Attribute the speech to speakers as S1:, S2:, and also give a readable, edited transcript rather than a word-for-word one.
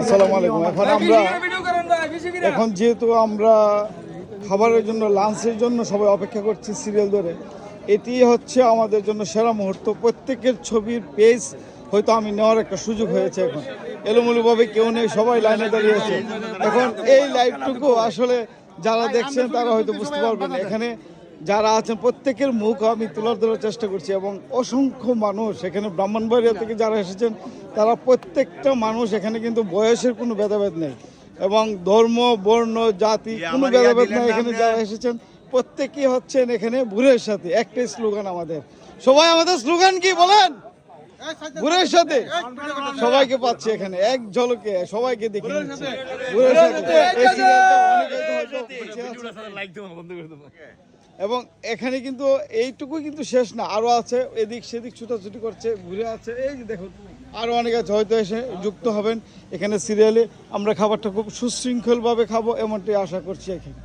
S1: আসসালামু আলাইকুম। এখন যেহেতু আমরা খাবারের জন্য, লাঞ্চের জন্য সবাই অপেক্ষা করছি সিরিয়াল ধরে, এটি হচ্ছে আমাদের জন্য সেরা মুহূর্ত। প্রত্যেকের ছবির পেজ হয়তো আমি নেওয়ার একটা সুযোগ হয়েছে। এখন এলোমেলোভাবে কেউ নেই, সবাই লাইনে দাঁড়িয়েছে। এখন এই লাইভটুকু আসলে যারা দেখছেন তারা হয়তো বুঝতে পারবেন। এখানে যারা আছেন প্রত্যেকের মুখ আমি তুলে ধরার চেষ্টা করছি, এবং অসংখ্য মানুষ এখানে ব্রাহ্মণবাড়িয়া থেকে যারা এসেছেন তারা প্রত্যেকটা মানুষ, এখানে কিন্তু বয়সের কোনো ভেদাভেদ নেই এবং ধর্ম, বর্ণ, জাতি কোনো ভেদাভেদ নেই। এখানে যারা এসেছেন প্রত্যেকেই হচ্ছেন এখানে ভোরের সাথে। একটাই স্লোগান আমাদের, সবাই আমাদের স্লোগান কি বলেন? ভোরের সাথে। সবাইকে পাচ্ছি এখানে এক ঝলকে, সবাইকে দেখে নিচ্ছি ভোরের সাথে। এবং এখানে কিন্তু এইটুকুই কিন্তু শেষ না, আরো আছে, এদিক সেদিক ছুটাছুটি করছে, ঘুরে আছে, এই যে দেখুন আরো অনেক আছে, হয়তো এসে যুক্ত হবেন এখানে সিরিয়ালে। আমরা খাবারটা খুব সুশৃঙ্খলভাবে খাবো এমনটাই আশা করছি এখানে।